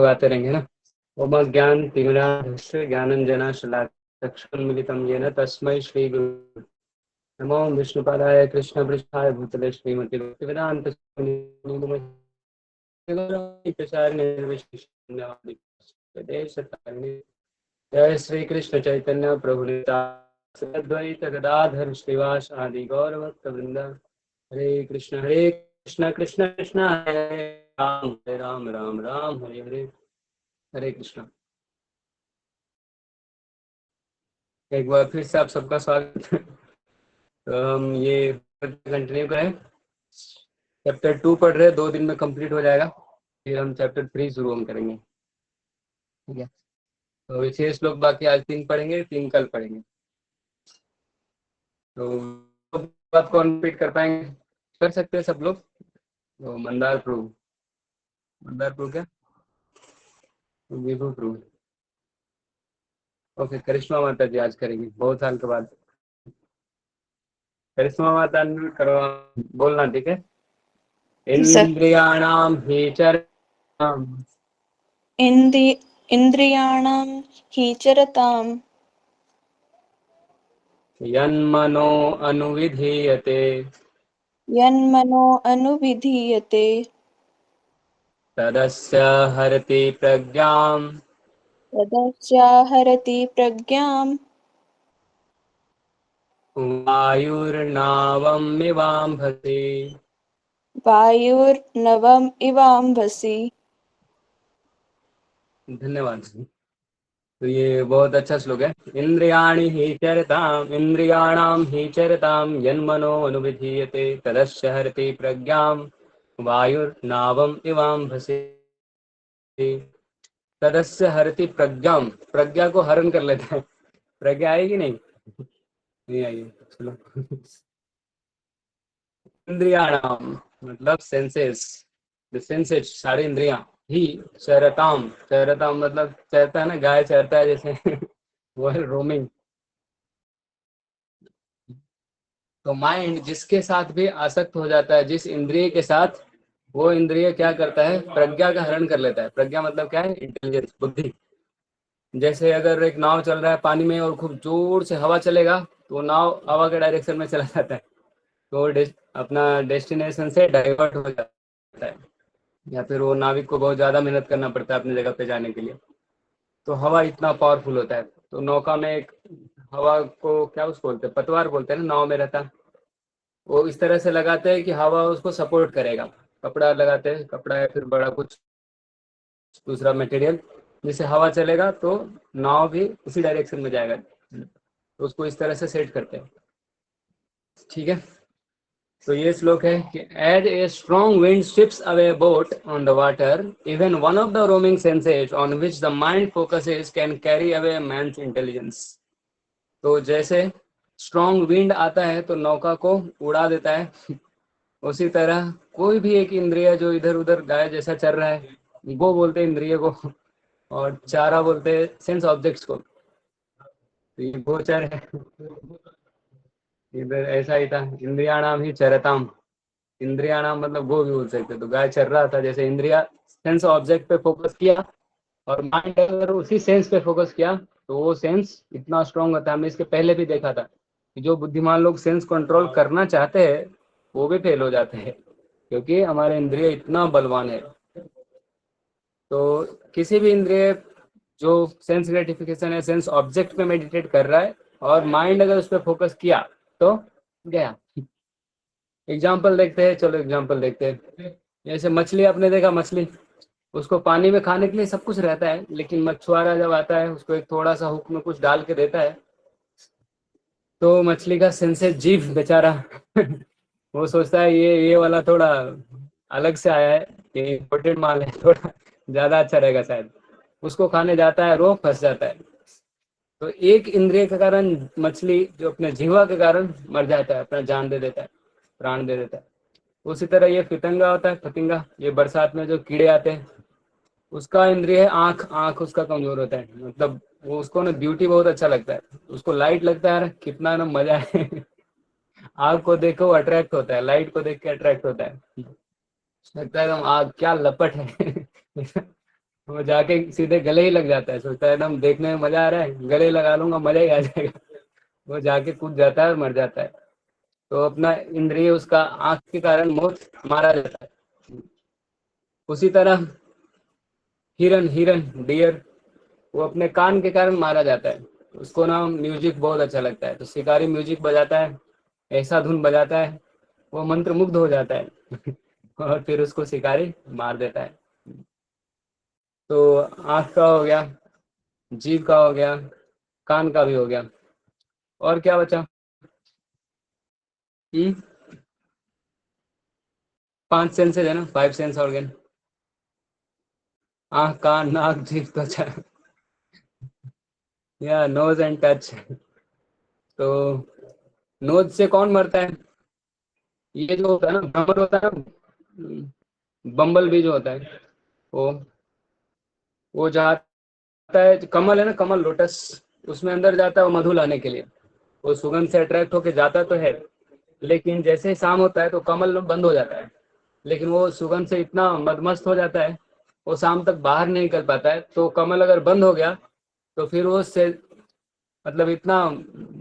आते रहेंगे ना। ओम ज्ञान तिमिरान्धस्य ज्ञानंजना शलाकक्षुन्मिलितं येन तस्मै श्री गुरु नमो विष्णुपादाय कृष्णपृष्ठाय भूतले श्रीमती भक्तिवेदांत स्वामिने नमः। जय श्री कृष्ण चैतन्य प्रभु नित्यानंद गदाधर श्रीवास आदि गौर भक्त वृंदा। हरे कृष्ण कृष्ण कृष्ण हरे राम राम राम हरे हरे। हरे कृष्ण। एक बार फिर से आप सबका स्वागत है। तो हम ये कंटिन्यू करें। चैप्टर 2 पढ़ रहे हैं, 2 दिन में कंप्लीट हो जाएगा। फिर हम चैप्टर 3 शुरू हम करेंगे। ठीक है, तो विशेष लोग बाकी आज 3 पढ़ेंगे, 3 कल पढ़ेंगे। तो बात को रिपीट कर पाएंगे, कर सकते हैं सब लोग। तो मंदार प्रभु क्या विभू प्रभु। ओके, करिश्मा माता जी आज करेंगी बहुत साल के बाद। करिश्मा माता अनम्यूट करो, बोलना ठीक है। सर, इंद्रियाणाम हि चरताम इंद्रियाणां हि चरतां यन्मनो अनुविधीयते यन्मनो अनुविधीयते तदस्य हरति प्रज्ञाम् तदस्याहरति प्रज्ञां वायुर्नावमिवाम्भसि। वायुर्नवम् इवाम्भसि। धन्यवाद। तो ये बहुत अच्छा श्लोक है। इंद्रियाणि हि चरताम् इंद्रियाणां हि चरताम् यन्मनो अनुविधीयते तदस्य हरति प्रज्ञाम् वायुर्नावम् इवाम्भसि। तदस्य हरति प्रज्ञाम्, प्रज्ञा को हरण कर लेता है। प्रज्ञा आएगी नहीं, नहीं आएगी। चलो। इंद्रियाणाम मतलब सेंसेस, द सेंसेस सारी इंद्रियां ही चरताम मतलब चरता है ना, गाय चरता है जैसे वो है रोमिंग। तो माइंड जिसके साथ भी आसक्त हो जाता है, जिस इंद्रिय के साथ, वो इंद्रिय क्या करता है, प्रज्ञा का हरण कर लेता है। प्रज्ञा मतलब क्या है, इंटेलिजेंस, बुद्धि। जैसे अगर एक नाव चल रहा है पानी में और खूब जोर से हवा चलेगा तो नाव हवा के डायरेक्शन में चला जाता है, तो अपना डेस्टिनेशन से डाइवर्ट हो जाता है, या फिर वो नाविक को बहुत ज़्यादा मेहनत करना पड़ता है अपनी जगह पे जाने के लिए। तो हवा इतना पावरफुल होता है। तो नौका में एक हवा को क्या उसको बोलते हैं, पतवार बोलते हैं ना, नाव में रहता है। वो इस तरह से लगाते हैं कि हवा उसको सपोर्ट करेगा। कपड़ा लगाते हैं, कपड़ा या फिर बड़ा कुछ दूसरा मटेरियल, जिससे हवा चलेगा तो नाव भी उसी डायरेक्शन में जाएगा। तो उसको इस तरह से सेट करते हैं। ठीक है, तो ये श्लोक है कि as a strong wind sweeps away boat on the water, even one of the roaming senses on which the mind focuses can carry away man's intelligence. तो जैसे स्ट्रॉन्ग विंड आता है तो नौका को उड़ा देता है, उसी तरह कोई भी एक इंद्रिय जो इधर उधर गाय जैसा चल रहा है, वो बोलते हैं इंद्रिय को, और चारा बोलते हैं सेंस ऑब्जेक्ट्स को। तो ये गोचर है, इधर ऐसा ही था। इंद्रियाणाम ही चरताम, इंद्रियाणाम मतलब गो भी बोल सकते। तो गाय चर रहा था, जैसे इंद्रिया सेंस ऑब्जेक्ट पे फोकस किया और माइंड अगर उसी सेंस पे फोकस किया तो वो सेंस इतना स्ट्रांग होता है। हमने इसके पहले भी देखा था कि जो बुद्धिमान लोग सेंस कंट्रोल करना चाहते हैं वो भी फेल हो जाते हैं, क्योंकि हमारे इंद्रिय इतना बलवान है। तो किसी भी इंद्रिय जो सेंस ग्रेटिफिकेशन है, सेंस ऑब्जेक्ट पे मेडिटेट कर रहा है और माइंड अगर उस पर फोकस किया तो गया। एग्जाम्पल देखते हैं, चलो एग्जाम्पल देखते हैं। जैसे मछली, आपने देखा मछली, उसको पानी में खाने के लिए सब कुछ रहता है, लेकिन मछुआरा जब आता है उसको एक थोड़ा सा हुक में कुछ डाल के देता है तो मछली का सेंसेस जीव बेचारा वो सोचता है ये वाला थोड़ा अलग से आया है, ये इम्पोर्टेड माल है, थोड़ा ज्यादा अच्छा रहेगा शायद। उसको खाने जाता है, रोग फंस जाता है। तो एक इंद्रिय के कारण मछली जो अपने जीवा के कारण मर जाता है, अपना जान दे देता है, प्राण दे देता है। उसी तरह ये फितंगा होता है, फतिंगा, ये बरसात में जो कीड़े आते हैं, उसका इंद्रिय है आंख। आंख उसका कमजोर होता है, मतलब वो उसको ना ब्यूटी बहुत अच्छा लगता है, उसको लाइट लगता है कितना ना मजा है आग को देखो वो अट्रैक्ट होता है, लाइट को देख के अट्रैक्ट होता है, लगता है एकदम आग क्या लपट है वो जाके सीधे गले ही लग जाता है, सोचता है एकदम देखने में मजा आ रहा है, गले लगा लूंगा मजा ही आ जाएगा। वो जाके कूद जाता है और मर जाता है। तो अपना इंद्रिय उसका आंख के कारण मौत मारा जाता है। उसी तरह हिरन हिरन डियर, वो अपने कान के कारण मारा जाता है। उसको ना म्यूजिक बहुत अच्छा लगता है, तो शिकारी म्यूजिक बजाता है, ऐसा धुन बजाता है, वो मंत्र मुग्ध हो जाता है और फिर उसको शिकारी मार देता है। तो आंख का हो गया, जीभ का हो गया, कान का भी हो गया, और क्या बचा? हम्म, 5 सेंसेस है ना, 5 सेंस ऑर्गन। आंख, कान, नाक, जीभ, त्वचा, या नोज एंड टच। तो नोज से कौन मरता है? ये जो होता है ना, भ्रमर होता है ना, बम्बल भी जो होता है, वो वो जाता है, कमल है ना, कमल लोटस, उसमें अंदर जाता है वो मधु लाने के लिए। वो सुगंध से अट्रैक्ट होके जाता तो है, लेकिन जैसे ही शाम होता है तो कमल बंद हो जाता है। लेकिन वो सुगंध से इतना मदमस्त हो जाता है, वो शाम तक बाहर नहीं निकल पाता है। तो कमल अगर बंद हो गया तो फिर वो से मतलब इतना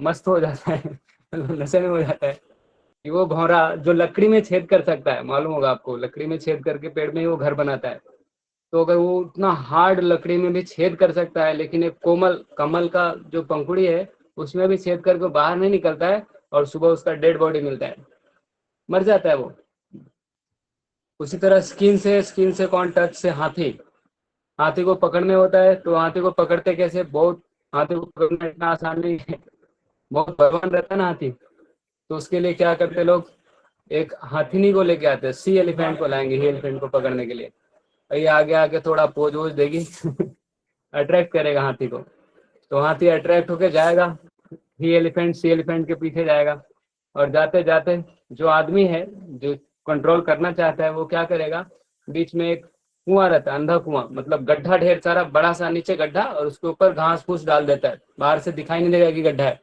मस्त हो जाता है नशे में हो जाता है कि वो भौरा जो लकड़ी में छेद कर सकता है, मालूम होगा आपको, लकड़ी में छेद करके पेड़ में ही वो घर बनाता है। तो अगर वो उतना हार्ड लकड़ी में भी छेद कर सकता है, लेकिन एक कोमल कमल का जो पंखुड़ी है उसमें भी छेद करके बाहर नहीं निकलता है, और सुबह उसका डेड बॉडी मिलता है, मर जाता है वो। उसी तरह स्किन से कौन टच से हाथी, हाथी को पकड़ने होता है तो हाथी को पकड़ते कैसे, बहुत, हाथी को पकड़ना इतना आसान नहीं है, बहुत बलवान रहता है ना हाथी। तो उसके लिए क्या करते लोग, एक हाथीनी को लेके आते हैं, सी एलिफेंट को लाएंगे ही एलिफेंट को पकड़ने के लिए। ये आगे आके थोड़ा पोज वोज देगी अट्रैक्ट करेगा हाथी को, तो हाथी अट्रैक्ट होके जाएगा, ही एलिफेंट सी एलिफेंट के पीछे जाएगा। और जाते जाते जो आदमी है, जो कंट्रोल करना चाहता है, वो क्या करेगा, बीच में एक कुआं रहता है, अंधा कुआं, मतलब गड्ढा ढेर सारा बड़ा सा नीचे गड्ढा, और उसके ऊपर घास फूस डाल देता है, बाहर से दिखाई नहीं देगा कि गड्ढा है।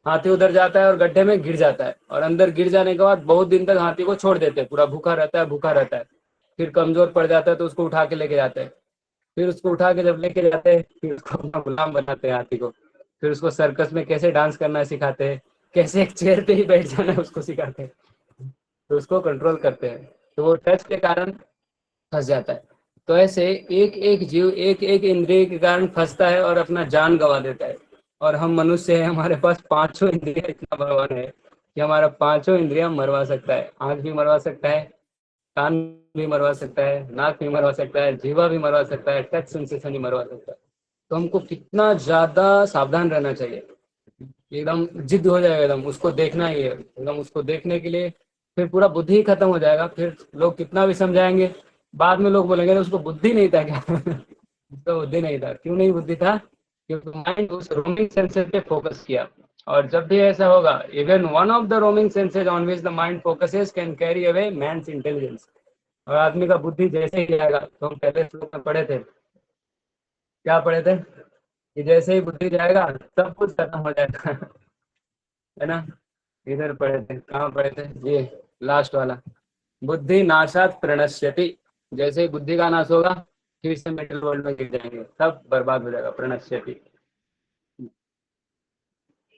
हाथी उधर जाता है और गड्ढे में गिर जाता है, और अंदर गिर जाने के बाद बहुत दिन तक हाथी को छोड़ देते हैं, पूरा भूखा रहता है, भूखा रहता है। फिर कमजोर पड़ जाता है तो उसको उठा के लेके जाते हैं। फिर उसको उठा के जब लेके जाते हैं, फिर उसको अपना गुलाम बनाते हैं हाथी को। फिर उसको सर्कस में कैसे डांस करना सिखाते हैं, कैसे एक चेयर पे ही बैठ जाना है उसको सिखाते हैं, तो उसको कंट्रोल करते हैं। तो वो टच के कारण फंस जाता है। तो ऐसे एक एक जीव एक एक इंद्रिय के कारण फंसता है और अपना जान गंवा देता है। और हम मनुष्य है, हमारे पास पांचों इंद्रिया इतना बलवान है कि हमारा पांचों इंद्रिया मरवा सकता है। आंख भी मरवा सकता है, कान भी मरवा सकता है, नाक भी मरवा सकता है, जीवा भी मरवा सकता है, टच सेंसेशन भी मरवा सकता है। तो हमको कितना ज्यादा सावधान रहना चाहिए। एकदम जिद हो जाएगा, एकदम उसको देखना ही है, एकदम उसको देखने के लिए फिर पूरा बुद्धि ही खत्म हो जाएगा। फिर लोग कितना भी समझाएंगे, बाद में लोग बोलेंगे उसको बुद्धि नहीं था क्या उसको बुद्धि नहीं था, क्यों नहीं बुद्धि था? क्योंकि माइंड उस रोमिंग सेंसेस पे फोकस किया। और जब भी ऐसा होगा, even one of the roaming senses on which the mind focuses can carry away man's intelligence. और आदमी का बुद्धि जैसे ही जाएगा, तो हम पहले श्लोक में पढ़े थे, क्या पढ़े थे, कि जैसे ही बुद्धि जाएगा सब कुछ खत्म हो जाएगा है ना। इधर पढ़े थे, कहाँ पढ़े थे, ये लास्ट वाला, बुद्धि नाशात प्रणश्यति। जैसे ही बुद्धि का नाश होगा, फिर से मेटल वर्ल्ड में गिर जाएंगे, सब बर्बाद हो जाएगा, प्रणश्यति।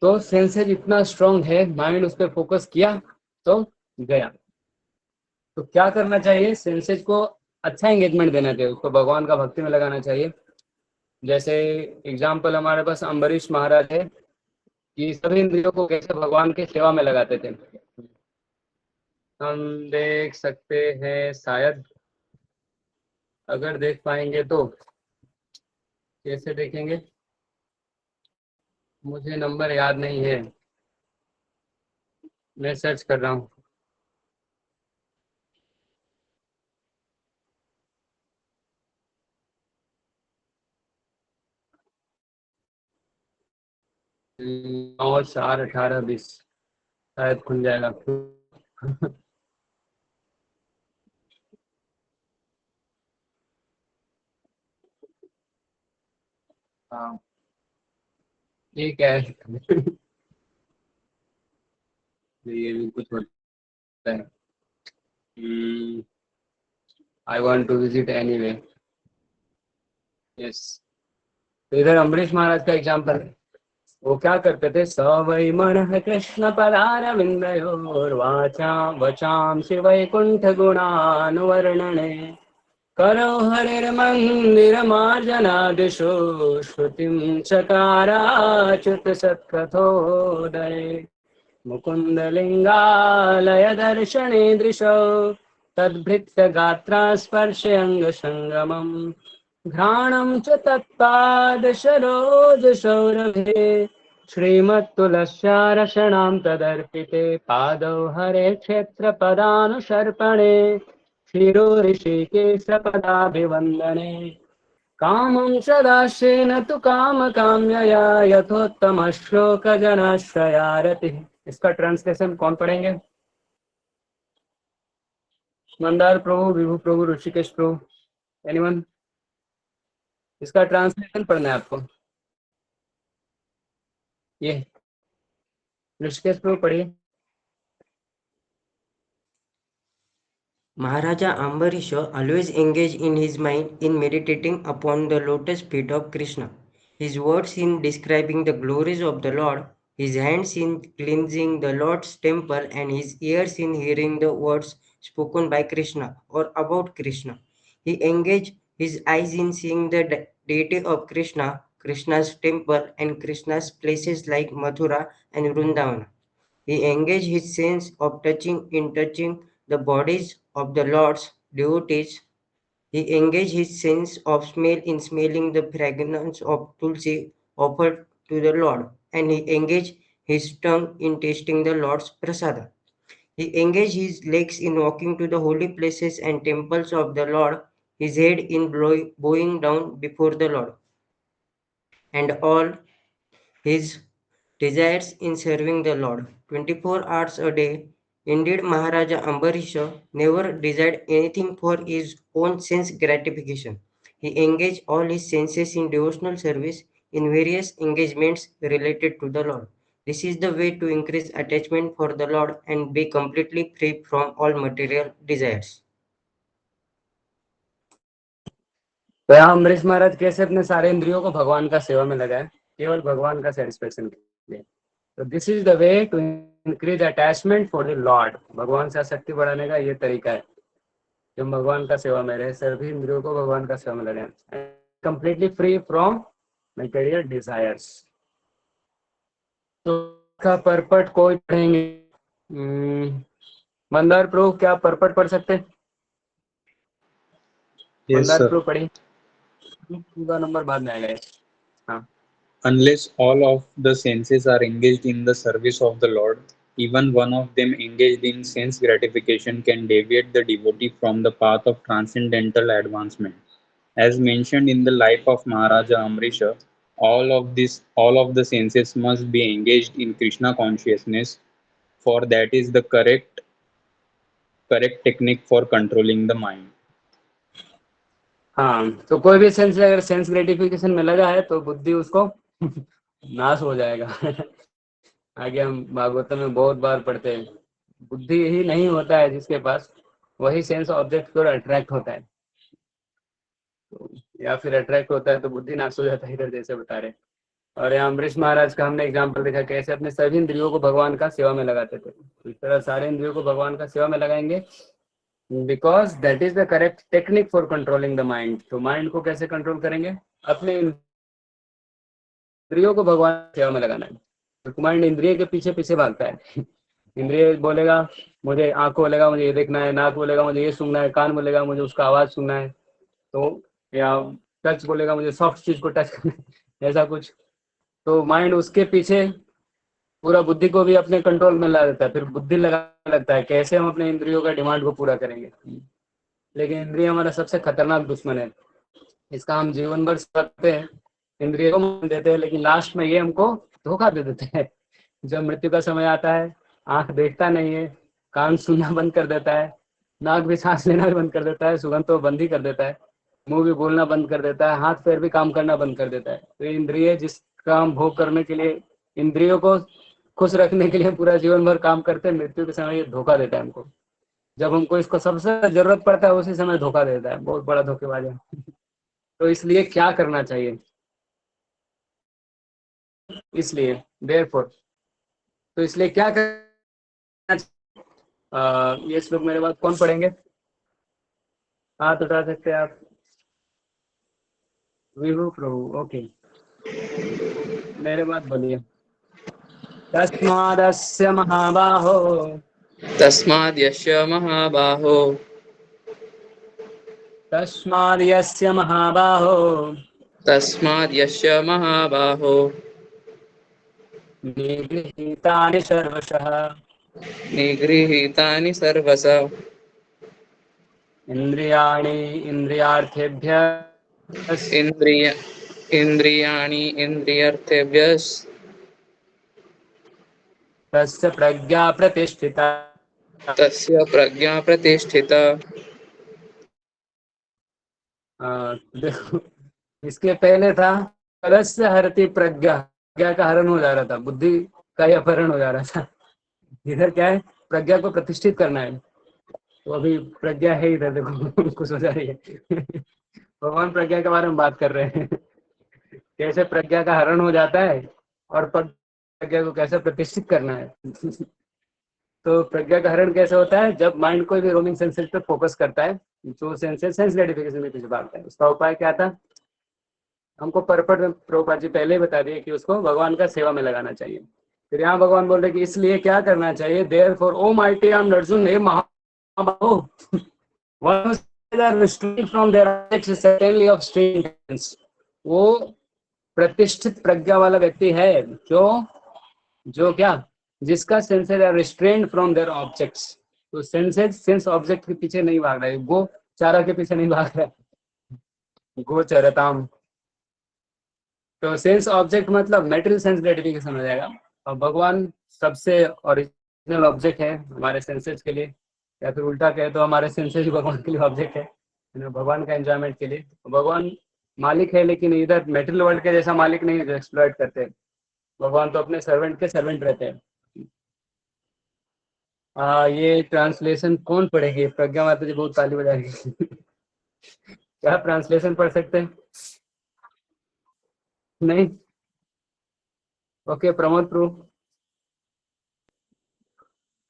तो सेंसेस इतना स्ट्रांग है, माइंड उस पर फोकस किया तो गया। तो क्या करना चाहिए, सेंसेस को अच्छा एंगेजमेंट देना चाहिए, उसको भगवान का भक्ति में लगाना चाहिए। जैसे एग्जाम्पल हमारे पास अम्बरीश महाराज है, कि सभी इंद्रियों को कैसे भगवान के सेवा में लगाते थे। हम देख सकते हैं शायद, अगर देख पाएंगे तो। कैसे देखेंगे, मुझे नंबर याद नहीं है, मैं सर्च कर रहा हूँ। और 4, 18, 20 शायद खुल जाएगा हाँ, ठीक है ये भी कुछ होता है। I want to visit anyway. Yes. तो इधर अम्बरीश महाराज का एग्जाम्पल है, वो क्या करते थे, स वै मन कृष्ण पदारविन्दयोर्वाचा वचांसि वैकुंठ गुणानुवर्णने करो हरिर्मन्दिरमार्जनादिषु श्रुतिं चकाराच्युत सत्कथोदये मुकुन्दलिङ्गालय दर्शने दृशौ तद्भृत्य गात्रा स्पर्शयङ्गसङ्गमम् घ्राणं च तत्पादशरोजसौरभे श्रीमत्तुलस्यारसणां तदर्पिते पादौ हरे क्षेत्रपदानुसर्पणे शिरो ऋषिकेशपदाभिवन्दने कामं सदाशेन तु कामकाम्यया यथोत्तमश्लोकजनाश्रया रतिः। इसका ट्रांसलेशन कौन पढ़ेंगे? मंदार प्रभु, विभु प्रभु, ऋषिकेश प्रभु, एनीवन? इसका ट्रांसलेशन पढ़ना है आपको। ये ऋषिकेश प्रभु पढ़िए। Maharaja Ambarisha always engaged in his mind in meditating upon the lotus feet of Krishna. His words in describing the glories of the Lord, his hands in cleansing the Lord's temple, and his ears in hearing the words spoken by Krishna or about Krishna. He engaged his eyes in seeing the deity of Krishna, Krishna's temple, and Krishna's places like Mathura and Vrindavana. He engaged his sense of touching in touching the bodies of the Lord's devotees. He engaged his sense of smell in smelling the fragrance of tulsi offered to the Lord, and he engaged his tongue in tasting the Lord's prasada. He engaged his legs in walking to the holy places and temples of the Lord, his head in bowing down before the Lord, and all his desires in serving the Lord 24 hours a day. Indeed, Maharaja Ambarisha never desired anything for his own sense gratification. He engaged all his senses in devotional service in various engagements related to the Lord. This is the way to increase attachment for the Lord and be completely free from all material desires. तो यहाँ अम्बरीश महाराज कैसे अपने सारे इंद्रियों को भगवान का सेवा में लगाए, केवल भगवान का सेटिस्फेक्शन के लिए। तो this is the way to increase attachment for the Lord. भगवान से आसक्ति बढ़ाने का ये तरीका है, जब भगवान का सेवा में रहे, सभी इंद्रियों को भगवान का सेवा में लगाए, completely free from material desires. तो का परपट कोई पढ़ेंगे? मंदार प्रभु, क्या परपट पढ़ सकते हैं? Yes, Mandar sir. प्रभु पढ़िए, पूरा नंबर बाद में आएगा। हाँ। Unless all of the senses are engaged in the service of the Lord, even one of them engaged in sense gratification can deviate the devotee from the path of transcendental advancement. As mentioned in the life of Maharaja Amrisha, all of the senses must be engaged in Krishna consciousness, for that is the correct technique for controlling the mind. हाँ, तो कोई भी sense अगर sense gratification में लगा है तो बुद्धि उसको नाश हो जाएगा। आगे हम भागवतम में बहुत बार पढ़ते हैं, बुद्धि ही नहीं होता है जिसके पास, वही सेंस ऑब्जेक्ट को अट्रैक्ट होता है, तो या फिर अट्रैक्ट होता है तो बुद्धि नाश हो जाता है, इधर जैसे बता रहे। और यहाँ अम्बरीश महाराज का हमने एग्जाम्पल देखा कैसे अपने सभी इंद्रियों को भगवान का सेवा में लगाते थे। तो इस तरह सारे इंद्रियों को भगवान का सेवा में लगाएंगे, because that is the correct technique for controlling the mind. तो माइंड को कैसे कंट्रोल करेंगे? अपने इंद्रियों को भगवान की सेवा में लगाना है। तो माइंड इंद्रिय के पीछे पीछे भागता है। इंद्रिय बोलेगा मुझे, आंख बोलेगा मुझे ये देखना है, नाक बोलेगा मुझे ये सुनना है, कान बोलेगा मुझे उसका आवाज सुनना है, तो या टच बोलेगा मुझे सॉफ्ट चीज को टच करना है, ऐसा कुछ। तो माइंड उसके पीछे पूरा बुद्धि को भी अपने कंट्रोल में ला देता है, फिर बुद्धि लगा लगता है कैसे हम अपने इंद्रियों का डिमांड को पूरा करेंगे। लेकिन इंद्रिय हमारा सबसे खतरनाक दुश्मन है, इसका हम जीवन भर करते हैं, इंद्रिय को मान देते हैं, लेकिन लास्ट में ये हमको धोखा दे देते हैं। जब मृत्यु का समय आता है, आंख देखता नहीं है, कान सुनना बंद कर देता है, नाक भी सांस लेना भी बंद कर देता है, सुगंध तो बंद ही कर देता है, मुंह भी बोलना बंद कर देता है, हाथ पैर भी काम करना बंद कर देता है। तो इंद्रिय जिसका हम भोग करने के लिए, इंद्रियों को खुश रखने के लिए पूरा जीवन भर काम करते हैं, मृत्यु के समय ये धोखा देता है हमको। जब हमको इसको सबसे जरूरत पड़ता है उसी समय धोखा देता है, बहुत बड़ा धोखेबाज है। तो इसलिए क्या करना चाहिए, इसलिए देयरफॉर, तो इसलिए क्या करना चाहिए। ये श्लोक मेरे बाद कौन पढ़ेंगे, हाथ उठा सकते हैं आप। विभू प्रभु, ओके, मेरे बाद बोलिए। तस्मादस्य महाबाहो तस्माद्यस्य महाबाहो तस्माद्यस्य महाबाहो तस्माद्यस्य महाबाहो निगृहीतानि सर्वशः निगृहीतानि सर्वश इन्द्रियाणि इन्द्रियार्थेभ्यः इन्द्रिय इन्द्रियाणि इन्द्रियर्थेभ्यः तस्य प्रज्ञा प्रतिष्ठिता। तस्य प्रज्ञा प्रतिष्ठिता। देखो, इसके पहले था परस्य हरति प्रज्ञा, प्रज्ञा का हरण हो जा रहा था, बुद्धि का ही अपहरण हो जा रहा था। इधर क्या है, प्रज्ञा को प्रतिष्ठित करना है, तो अभी प्रज्ञा है इधर, देखो कुछ हो जा रही है। भगवान प्रज्ञा के बारे में बात कर रहे हैं, कैसे प्रज्ञा का हरण हो जाता है और प्रज्ञा को कैसे प्रतिष्ठित करना है। तो प्रज्ञा का हरण कैसे होता है, जब माइंड कोई भी रोमिंग सेंसेस पे फोकस करता है, जो सेंसेस सेंस ग्रेटिफिकेशन में पीछे भागता है, उसका उपाय क्या था, हमको परपट में प्रभुपाद जी पहले ही बता दिए कि उसको भगवान का सेवा में लगाना चाहिए। फिर यहाँ भगवान बोल रहे कि इसलिए क्या करना चाहिए, देयरफॉर ओ माइटी आर्म्ड अर्जुन, हे महाबाहो, one who are restrained from their objects is certainly of strange intents. वो प्रतिष्ठित प्रज्ञा वाला व्यक्ति है, जो क्या, जिसका senses are restrained from their objects. तो सेंसेस सेंस ऑब्जेक्ट के पीछे नहीं भाग रहा है, गो चारा के पीछे नहीं भाग रहा है, गो चरताम। तो सेंस ऑब्जेक्ट मतलब मेटेरियल सेंस ग्रेटिफिकेशन हो जाएगा, और भगवान सबसे ओरिजिनल ऑब्जेक्ट है हमारे सेंसेस के लिए, या फिर उल्टा कहे तो हमारे सेंसेस भगवान के लिए ऑब्जेक्ट है, भगवान का एंजॉयमेंट के लिए। भगवान मालिक है, लेकिन इधर मेटेरियल वर्ल्ड के जैसा मालिक नहीं है जो एक्सप्लॉइट करते हैं, भगवान तो अपने सर्वेंट के सर्वेंट रहते हैं। ये ट्रांसलेशन कौन पढ़ेगी, प्रज्ञा माता जी बहुत ताली बजा रही है। क्या ट्रांसलेशन पढ़ सकते हैं, नहीं, okay, Pramod Prabhu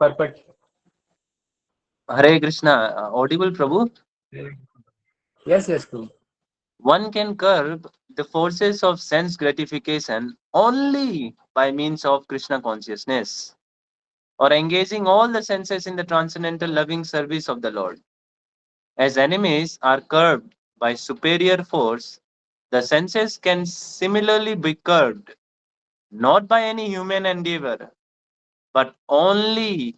purport. Hare Krishna, audible Prabhu. Yes, Prabhu. One can curb the forces of sense gratification only by means of Krishna consciousness, or engaging all the senses in the transcendental loving service of the Lord. As enemies are curbed by superior force, the senses can similarly be curbed, not by any human endeavor, but only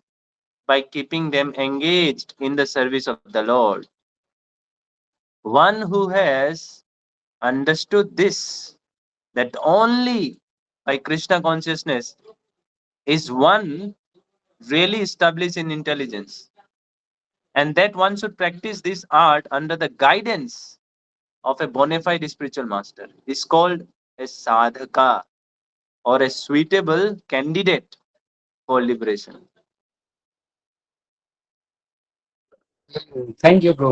by keeping them engaged in the service of the Lord. One who has understood this, that only by Krishna consciousness is one really established in intelligence, and that one should practice this art under the guidance of a bona fide spiritual master, is called a sadhaka, or a suitable candidate for liberation. Thank you bro.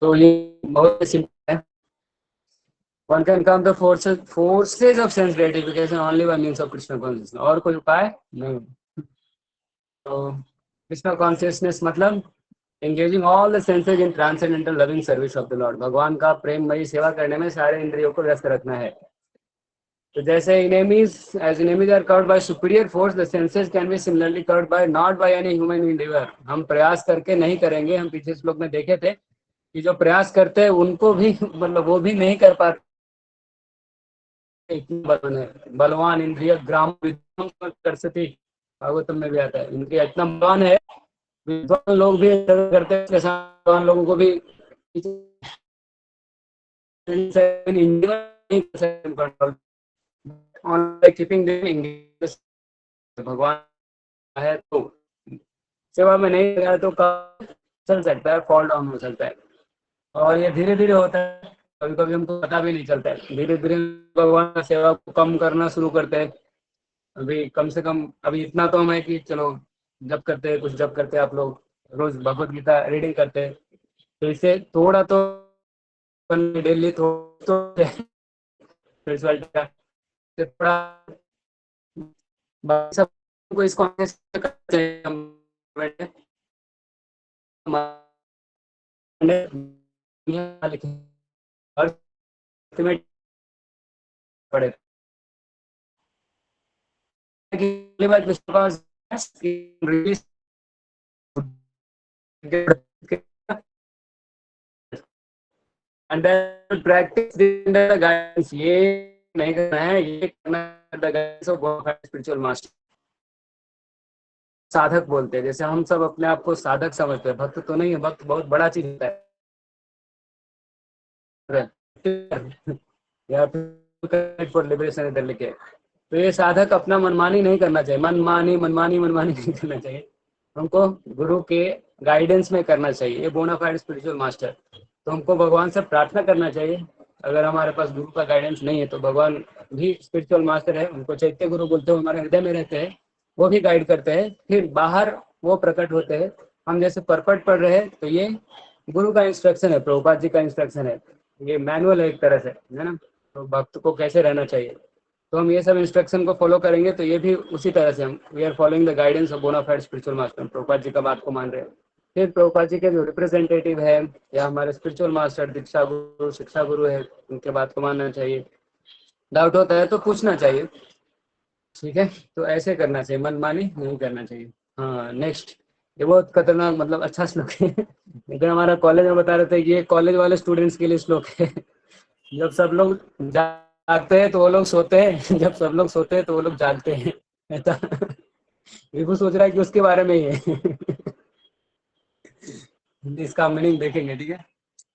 तो ये बहुत simple है, one can come the forces of sense gratification only by means of Krishna consciousness, और कोई उपाय नहीं। तो Krishna consciousness मतलब engaging all the senses in transcendental loving service of the Lord, भगवान का प्रेममयी सेवा करने में सारे इंद्रियों को व्यस्त रखना है। तो जैसे enemies are covered by superior force, the senses can be similarly covered by not by any human endeavor. हम प्रयास करके नहीं करेंगे, हम पिछले श्लोक में देखे थे कि जो प्रयास करते हैं उनको भी मतलब वो भी नहीं कर पाते, बलवान इंद्रिय ग्राम विद्वान कर सकती, भागवतम में भी आता है, इंद्रिय इतना बलवान है, विद्वान लोग भी करते हैं, विद्वान लोगों को भी कीपिंग भगवान है तो सेवा में नहीं गया तो चल सकता है, फॉल डाउन हो सकता है, और ये धीरे धीरे होता है, कभी कभी हमको पता भी नहीं चलता है, धीरे धीरे भगवान का सेवा को कम करना शुरू करते हैं। अभी कम से कम अभी इतना तो हम है कि चलो जब करते हैं, कुछ जब करते हैं, आप लोग रोज भगवत गीता रीडिंग करते हैं, तो इससे थोड़ा तो अपन डेली थोड़ा स्पिरिचुअलिटी का थोड़ा बाकी सबको इस कॉन्टेक्स्ट में करना चाहिए। और ultimate पड़े because release and then practice the guidance, ये नहीं करना है, ये करना है the guidance of bona spiritual master। साधक बोलते हैं, जैसे हम सब अपने आप को साधक समझते हैं, भक्त तो नहीं है, भक्त बहुत बड़ा चीज होता है या फिर फॉर लिबरेशन इधर लिखे। तो ये साधक अपना मनमानी नहीं करना चाहिए, मनमानी नहीं करना चाहिए, हमको गुरु के गाइडेंस में करना चाहिए। ये बोनाफाइड स्पिरिचुअल मास्टर, तो हमको भगवान से प्रार्थना करना चाहिए। अगर हमारे पास गुरु का गाइडेंस नहीं है तो भगवान भी स्पिरिचुअल मास्टर है, उनको चैत्य गुरु बोलते हैं, हमारे हृदय में रहते हैं, वो भी गाइड करते हैं, फिर बाहर वो प्रकट होते हैं। हम जैसे परपट पढ़ रहे हैं तो ये गुरु का इंस्ट्रक्शन है, प्रभुपाद जी का इंस्ट्रक्शन है, ये मैनुअल है एक तरह से, है ना। तो भक्त को कैसे रहना चाहिए, तो हम ये सब इंस्ट्रक्शन को फॉलो करेंगे तो ये भी उसी तरह से हम we are following the guidance of bona fide spiritual master. Prabhupada ji का बात को मान रहे हैं। फिर प्रभुपाद जी के जो रिप्रेजेंटेटिव है या हमारे स्पिरिचुअल मास्टर, दीक्षा गुरु, शिक्षा गुरु है, उनके बात को मानना चाहिए। डाउट होता है तो पूछना चाहिए, ठीक है। तो ऐसे करना चाहिए, मनमानी नहीं करना चाहिए। हाँ नेक्स्ट, ये बहुत खतरनाक मतलब अच्छा श्लोक है लेकिन हमारा कॉलेज में बता रहे थे कि ये कॉलेज वाले स्टूडेंट्स के लिए श्लोक है। जब सब लोग जागते हैं तो वो लोग सोते हैं, जब सब लोग सोते हैं तो वो लोग जागते हैं, ऐसा विभू सोच रहा है कि उसके बारे में ही है। इसका मीनिंग देखेंगे, ठीक है।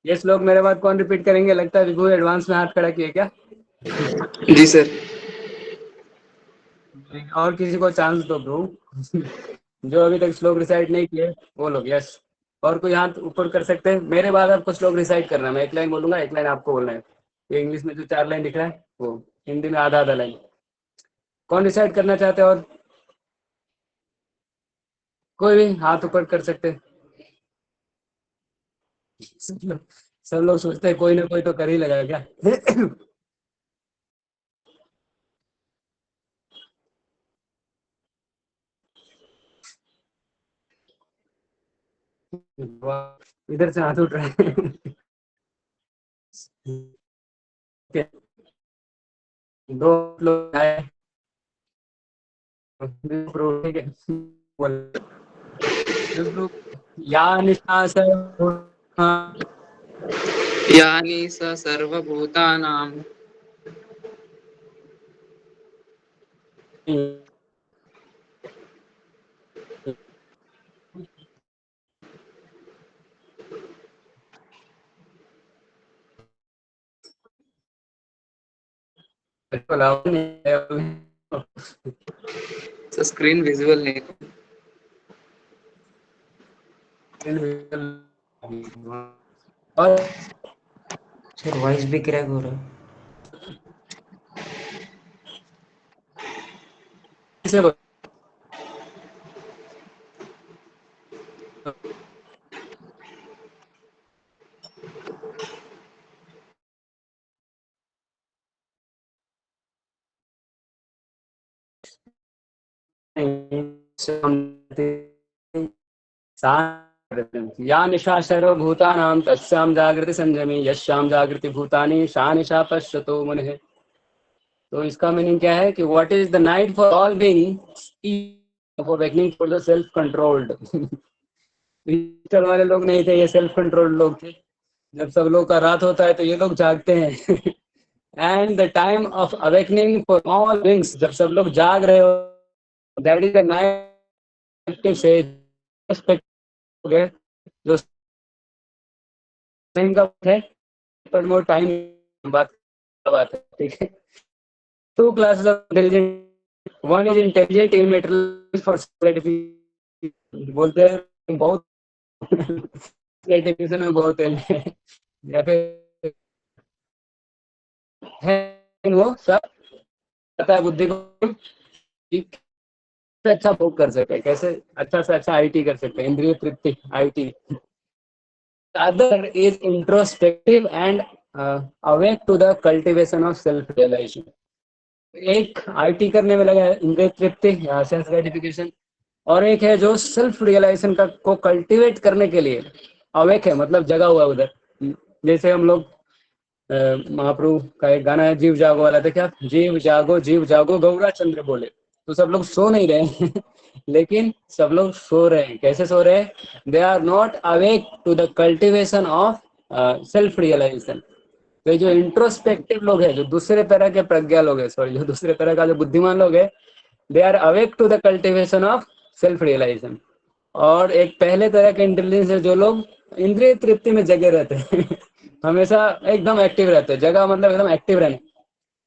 ये श्लोक मेरे बाद कौन रिपीट करेंगे, लगता है विभू एडवांस में हाथ खड़ा किए क्या? जी सर। और किसी को चांस दो ब्रो। जो अभी तक श्लोक रिसाइट नहीं किए वो लोग, यस। और कोई हाथ ऊपर कर सकते हैं? मेरे बाद आपको श्लोक रिसाइट करना है, मैं एक लाइन बोलूंगा, एक लाइन आपको बोलना है। ये इंग्लिश में जो 4 लाइन दिख रहा है वो हिंदी में आधा लाइन। कौन डिसाइड करना चाहते हैं? और कोई भी हाथ ऊपर कर सकते हैं। सब लोग सोचते हैं कोई ना कोई तो कर ही लगा क्या? इधर से हाथ उठ रहा है। दो लोग आए, ठीक है। या निशा से यानि स सर्वभूतानां स्क्रीन विजुअल नहीं। और सर वॉइस भी क्रैक हो रहा है। से या निशा सर्वभूतानां तस्यां जागृति संयमी यस्यां जागृति भूतानि सा निशा पश्यतो मुनिः। तो इसका मीनिंग क्या है कि what is the night for all being of awakening for the self controlled. वाले लोग नहीं थे, ये सेल्फ कंट्रोल्ड लोग थे। जब सब लोग का रात होता है तो ये लोग जागते हैं। And the time of awakening for all beings, जब सब लोग जाग रहे हो, दैट इज द नाइट से जो टाइम का है, पर मोर टाइम बात है, ठीक है। Two classes of intelligent, one is intelligent in material for बोलते हैं बहुत डेफिनेशन में बहुत है, या फिर है वो सब पता है बुद्धि को अच्छा भोग कर सके, कैसे अच्छा से अच्छा आईटी कर सकते हैं, इंद्रिय तृप्ति आईटी। Other is introspective and awake to the cultivation of self realization. एक आईटी करने में लगा है, इंद्रिय तृप्ति या सेल्फ ग्रेटिफिकेशन, और एक है जो सेल्फ रियलाइजेशन का को कल्टीवेट करने के लिए अवेक है, मतलब जगा हुआ उधर। जैसे हम लोग महाप्रभु का एक गाना है जीव जागो वाला था, क्या जीव जागो गौरा चंद्र बोले। तो सब लोग सो नहीं रहे हैं लेकिन सब लोग सो रहे हैं। कैसे सो रहे हैं? They are not awake to the cultivation of self realisation. तो ये जो इंट्रोस्पेक्टिव लोग हैं, जो दूसरे तरह के प्रज्ञा लोग हैं, सॉरी, जो दूसरे तरह का जो बुद्धिमान लोग है, they are awake to the cultivation of self realisation. और एक पहले तरह के इंटेलिजेंस है, जो लोग इंद्रिय तृप्ति में जगे रहते हैं हमेशा एकदम एक्टिव रहते हैं। जगह मतलब एकदम एक्टिव रहना।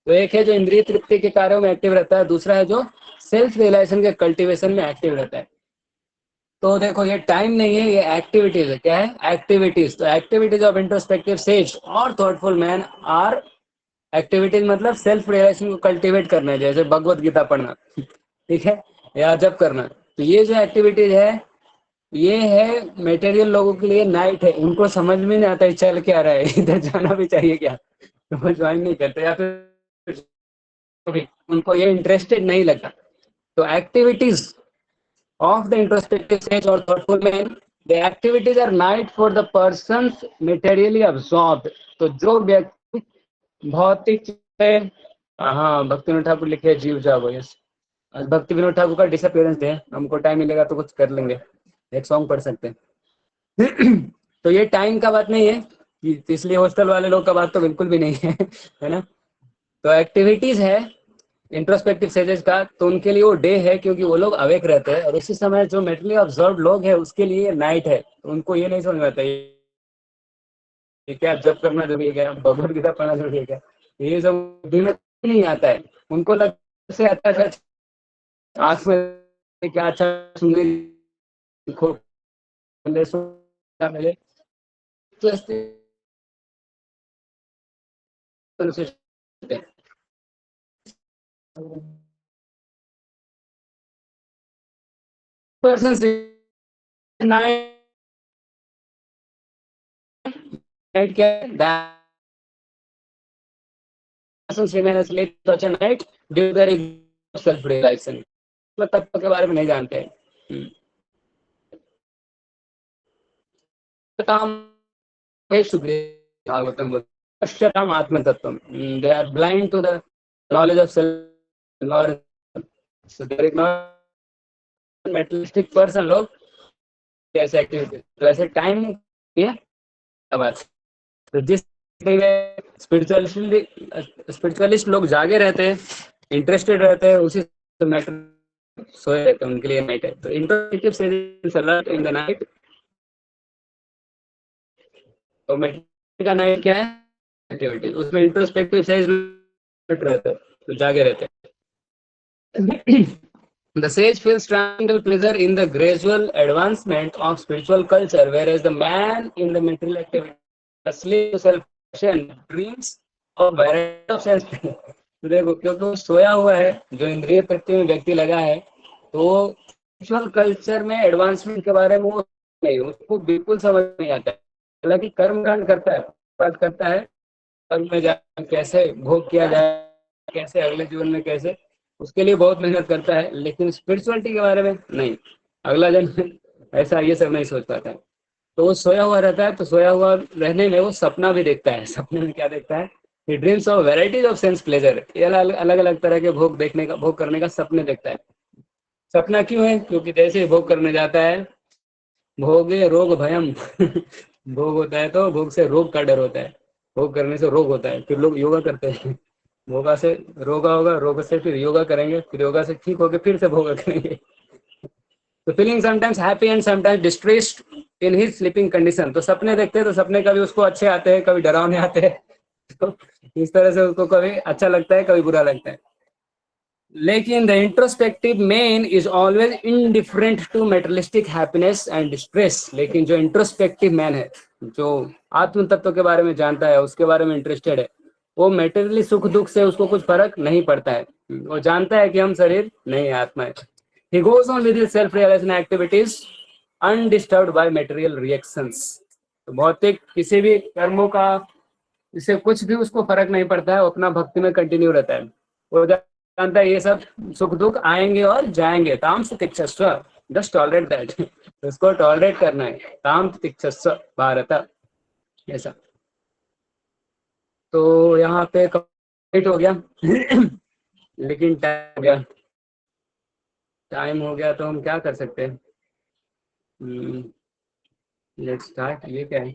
तो एक है जो इंद्रिय तृप्ति के कार्यों में एक्टिव रहता है, दूसरा है जो सेल्फ रियलाइजेशन के कल्टीवेशन में एक्टिव रहता है। तो देखो, ये टाइम नहीं है, ये एक्टिविटीज है। क्या है? एक्टिविटीज। तो एक्टिविटीज ऑफ इंट्रोस्पेक्टिव सेज और थॉटफुल मैन आर एक्टिविटीज, मतलब सेल्फ रियलाइजेशन को कल्टीवेट करना है, जैसे भगवत गीता पढ़ना, ठीक है, या जप करना। तो ये जो एक्टिविटीज है, ये है मटेरियल लोगों के लिए नाइट है। उनको समझ में नहीं आता है चल क्या रहा है, इधर जाना भी चाहिए क्या, तो वो ज्वाइन नहीं करते, या फिर उनको ये इंटरेस्टेड नहीं लगता। तो activities of the introspective sage or thoughtful man, the activities are night for the persons materially absorbed। तो जो व्यक्ति भौतिक चीजें, हाँ, भक्ति विनोद ठाकुर लिखे जीव जागो। यस, आज भक्ति विनोद ठाकुर का डिसअपियरेंस है, हमको टाइम मिलेगा तो कुछ कर लेंगे, एक सॉन्ग पढ़ सकते हैं तो ये टाइम का बात नहीं है, इसलिए हॉस्टल वाले लोग का बात तो बिल्कुल भी नहीं है है ना। तो एक्टिविटीज है इंट्रोस्पेक्टिव सेजेस का, तो उनके लिए वो डे है, क्योंकि वो लोग अवेक रहते हैं। और उसी समय जो मेंटली ऑब्जर्व लोग हैं, उसके लिए नाइट है। तो उनको ये नहीं समझ में आता ये क्या जब करना जरूरी है, क्या भगवत गीता पढ़ना जरूरी है, क्या ये सब बुद्धि में नहीं आता है। उनको लगता है अच्छा आँख में क्या अच्छा सुनने मिले, तो persons night क्या that persons remain asleep such a night due to their self realization। तत्व के बारे में नहीं जानते हैं। काम है सुग्रीव भागवतम पश्चाताम आत्म तत्व। They are blind to the knowledge of self knowledge, so there is not materialistic person लोग कैसे एक्टिविटी। तो ऐसे टाइम ये अब तो जिस स्पिरिचुअलिस्ट लोग जागे रहते हैं, इंटरेस्टेड रहते हैं, उसी मैटर सोए रहते हैं, उनके लिए नाइट है। तो introspective sages alert in the night. तो मेडिटेशन का नाइट क्या है? एक्टिविटी। उसमें इंट्रोस्पेक्टिव सेज रहते हैं, तो जागे रहते हैं। The sage feels triangle pleasure in the gradual advancement of spiritual culture, whereas the man in the material activity asleep to self and dreams of variety of sense। तो देखो, क्योंकि वो सोया हुआ है, जो इंद्रिय तृप्ति में व्यक्ति लगा है, तो स्पिरिचुअल कल्चर में एडवांसमेंट के बारे में वो नहीं, उसको बिल्कुल समझ नहीं आता है। हालांकि कर्मकांड करता है, बात करता है, कर्म में जाए कैसे भोग किया जाए, कैसे अगले जीवन में कैसे, उसके लिए बहुत मेहनत करता है, लेकिन स्पिरिचुअलिटी के बारे में नहीं, अगला जन्म ऐसा ये सब नहीं सोच पाता है। तो वो सोया हुआ रहता है। तो सोया हुआ रहने में वो सपना भी देखता है। सपने में क्या देखता है? He dreams of varieties of sense pleasure। ये अलग अलग तरह के भोग देखने का, भोग करने का सपने देखता है। सपना क्यों है? क्योंकि जैसे ही भोग करने जाता है, भोगे रोग भयम भोग होता है तो भोग से रोग का डर होता है, भोग करने से रोग होता है। फिर लोग योगा करते हैं, भोगा से रोगा होगा, रोग से फिर योगा करेंगे, फिर योगा से ठीक होके फिर से भोगा करेंगे। तो feeling sometimes happy and sometimes distressed in his sleeping condition. तो सपने देखते हैं, तो सपने कभी उसको अच्छे आते हैं, कभी डरावने आते हैं। तो इस तरह से उसको कभी अच्छा लगता है, कभी बुरा लगता है। लेकिन the introspective man is always indifferent to materialistic happiness and distress. लेकिन जो इंट्रोस्पेक्टिव मैन है, जो आत्म तत्व के बारे में जानता है, उसके बारे में इंटरेस्टेड है, वो मेटेरियली सुख दुख से उसको कुछ फर्क नहीं पड़ता है। वो जानता है कि हम शरीर नहीं, आत्मा है। He goes on with his self-realization activities undisturbed by material reactions। तो भौतिक किसी भी कर्मों का इससे कुछ भी उसको फर्क नहीं पड़ता है, वो अपना भक्ति में कंटिन्यू रहता है। वो जानता है ये सब सुख दुख आएंगे और जाएंगे। ताम तितिक्षस्व, जस्ट टॉलरेट दैट। उसको टॉलरेट करना है। ताम तितिक्षस्व भारत, ऐसा। तो यहाँ पे कंप्लीट हो गया। लेकिन टाइम हो गया तो हम क्या कर सकते हैं? Let's start. ये क्या है?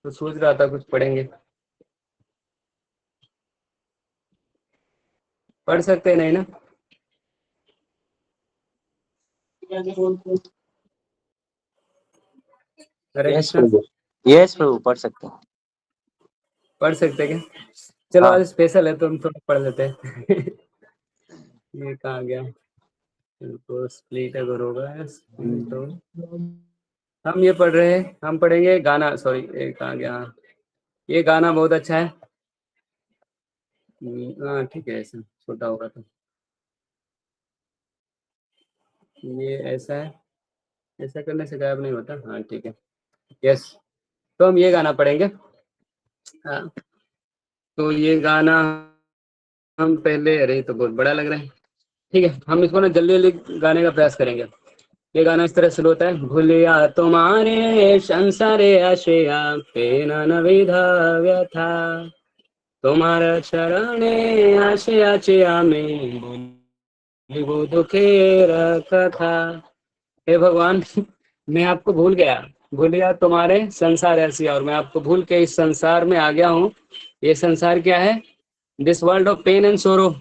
तो सोच रहा था कुछ पढ़ेंगे। पढ़ सकते नहीं ना? हरे यस कृष्ण। प्रभु, यस प्रभु, पढ़ सकते हैं। पढ़ सकते क्या? चलो हाँ। आज स्पेशल है तो हम थोड़ा पढ़ लेते हैं। ये कहाँ गया? इनको स्प्लिट अगर होगा तो हम ये पढ़ रहे हैं। हम पढ़ेंगे गाना। सॉरी, ये कहाँ गया? ये गाना बहुत अच्छा है। हाँ ठीक है, ऐसा छोटा होगा तो ये ऐसा है। ऐसा करने से गायब नहीं होता। हाँ ठीक है, यस। तो हम ये गाना पढ़ेंगे। हाँ, तो ये गाना हम पहले, अरे तो बहुत बड़ा लग रहा है। ठीक है, हम इसको ना जल्दी जल्दी गाने का प्रयास करेंगे। ये गाना इस तरह शुरू होता है। भूलिया तुम्हारे संसारे आशया पे नविधा व्यथा, तुम्हारा चरणे आशया चिया में वो दुखेर कथा। हे भगवान, मैं आपको भूल गया। भूलिया तुम्हारे संसार ऐसी, और मैं आपको भूल के इस संसार में आ गया हूँ। ये संसार क्या है? This world of pain and sorrow.